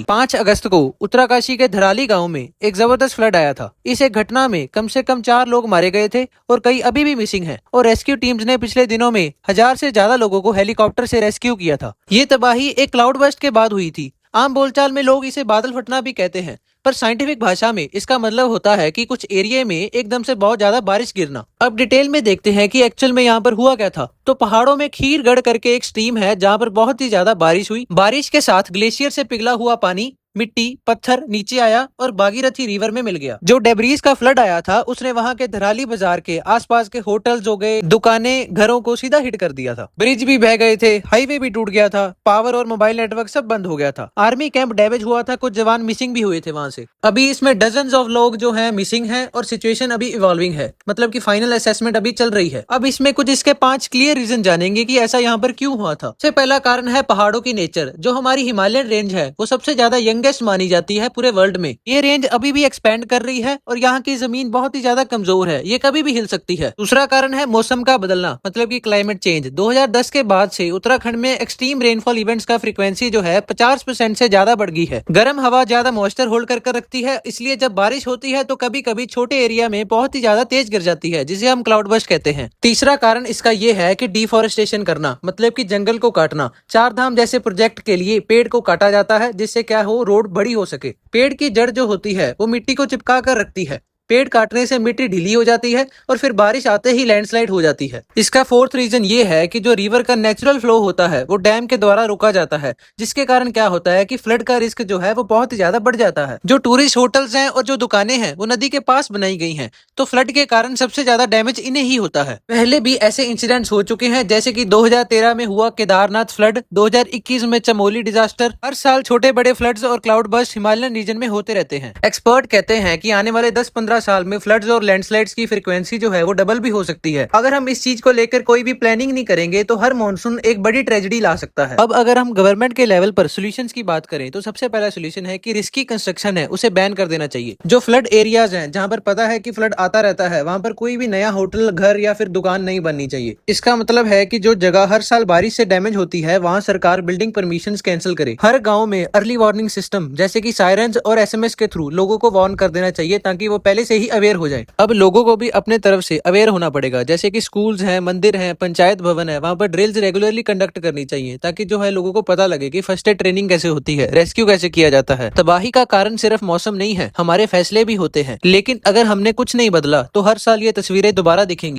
5 अगस्त को उत्तराकाशी के धराली गांव में एक जबरदस्त फ्लड आया था। इस एक घटना में कम से कम 4 लोग मारे गए थे और कई अभी भी मिसिंग हैं। और रेस्क्यू टीम्स ने पिछले दिनों में 1000 से ज्यादा लोगों को हेलीकॉप्टर से रेस्क्यू किया था। ये तबाही एक क्लाउड बर्स्ट के बाद हुई थी। आम बोलचाल में लोग इसे बादल फटना भी कहते हैं, पर साइंटिफिक भाषा में इसका मतलब होता है कि कुछ एरिया में एकदम से बहुत ज्यादा बारिश गिरना। अब डिटेल में देखते हैं कि एक्चुअल में यहाँ पर हुआ क्या था। तो पहाड़ों में खीरगढ़ करके एक स्ट्रीम है जहाँ पर बहुत ही ज्यादा बारिश हुई। बारिश के साथ ग्लेशियर से पिघला हुआ पानी, मिट्टी, पत्थर नीचे आया और भागीरथी रिवर में मिल गया। जो डेब्रीज का फ्लड आया था उसने वहाँ के धराली बाजार के आसपास के होटल्स हो गए, दुकानें, घरों को सीधा हिट कर दिया था। ब्रिज भी बह गए थे, हाईवे भी टूट गया था, पावर और मोबाइल नेटवर्क सब बंद हो गया था। आर्मी कैंप डैमेज हुआ था, कुछ जवान मिसिंग भी हुए थे वहाँ से। अभी इसमें डजन्स ऑफ लोग जो हैं मिसिंग हैं और सिचुएशन अभी इवॉल्विंग है, मतलब कि फाइनल असेसमेंट अभी चल रही है। अब इसमें कुछ इसके 5 क्लियर रीजन जानेंगे कि ऐसा यहाँ पर क्यों हुआ था। सबसे पहला कारण है पहाड़ों की नेचर। जो हमारी हिमालयन रेंज है वो सबसे ज्यादा यंगेस्ट मानी जाती है पूरे वर्ल्ड में। ये रेंज अभी भी एक्सपेंड कर रही है और यहाँ की जमीन बहुत ही ज्यादा कमजोर है, ये कभी भी हिल सकती है। दूसरा कारण है मौसम का बदलना, मतलब कि क्लाइमेट चेंज। 2010 के बाद से उत्तराखंड में एक्सट्रीम रेनफॉल इवेंट्स का फ्रीक्वेंसी जो है 50% से ज्यादा बढ़ गई है। गर्म हवा ज्यादा मॉइस्चर होल्ड कर रखती है, इसलिए जब बारिश होती है तो कभी कभी छोटे एरिया में बहुत ही ज्यादा तेज गिर जाती है, जिसे हम क्लाउड बर्स्ट कहते हैं। तीसरा कारण इसका ये है कि डिफॉरेस्टेशन करना, मतलब कि जंगल को काटना। 4 धाम जैसे प्रोजेक्ट के लिए पेड़ को काटा जाता है जिससे क्या हो, रोड बड़ी हो सके। पेड़ की जड़ जो होती है वो मिट्टी को चिपका कर रखती है। पेड़ काटने से मिट्टी ढीली हो जाती है और फिर बारिश आते ही लैंडस्लाइड हो जाती है। इसका 4th रीजन ये है कि जो रिवर का नेचुरल फ्लो होता है वो डैम के द्वारा रोका जाता है, जिसके कारण क्या होता है कि फ्लड का रिस्क जो है वो बहुत ही ज्यादा बढ़ जाता है। जो टूरिस्ट होटल्स हैं और जो दुकानें हैं वो नदी के पास बनाई गई हैं, तो फ्लड के कारण सबसे ज्यादा डैमेज इन्हें ही होता है। पहले भी ऐसे इंसिडेंट्स हो चुके हैं, जैसे कि 2013 में हुआ केदारनाथ फ्लड, 2021 में चमोली डिजास्टर। हर साल छोटे बड़े फ्लड्स और क्लाउड बर्स्ट हिमालयन रीजन में होते रहते हैं। एक्सपर्ट कहते हैं कि आने वाले 10-15 साल में फ्लड्स और लैंडस्लाइड्स की फ्रीक्वेंसी जो है वो डबल भी हो सकती है। अगर हम इस चीज को लेकर कोई भी प्लानिंग नहीं करेंगे तो हर मॉनसून एक बड़ी ट्रेजेडी ला सकता है। अब अगर हम गवर्नमेंट के लेवल पर सोल्यूशंस की बात करें तो सबसे पहला सोल्यूशन है कि रिस्की कंस्ट्रक्शन है उसे बैन कर देना चाहिए। जो फ्लड एरियाज हैं जहां पर पता है कि फ्लड आता रहता है, वहां पर कोई भी नया होटल, घर या फिर दुकान नहीं बननी चाहिए। इसका मतलब है कि जो जगह हर साल बारिश से डैमेज होती है वहां सरकार बिल्डिंग परमिशन कैंसिल करे। हर गाँव में अर्ली वार्निंग सिस्टम जैसे कि सायरन्स और SMS के थ्रू लोगों को वार्न कर देना चाहिए, ताकि वो पहले से ही अवेयर हो जाए। अब लोगों को भी अपने तरफ से अवेयर होना पड़ेगा, जैसे कि स्कूल्स हैं, मंदिर हैं, पंचायत भवन है, वहां पर ड्रिल्स रेगुलरली कंडक्ट करनी चाहिए, ताकि जो है लोगों को पता लगे कि फर्स्ट एड ट्रेनिंग कैसे होती है, रेस्क्यू कैसे किया जाता है। तबाही का कारण सिर्फ मौसम नहीं है, हमारे फैसले भी होते हैं। लेकिन अगर हमने कुछ नहीं बदला तो हर साल ये तस्वीरें दोबारा दिखेंगी।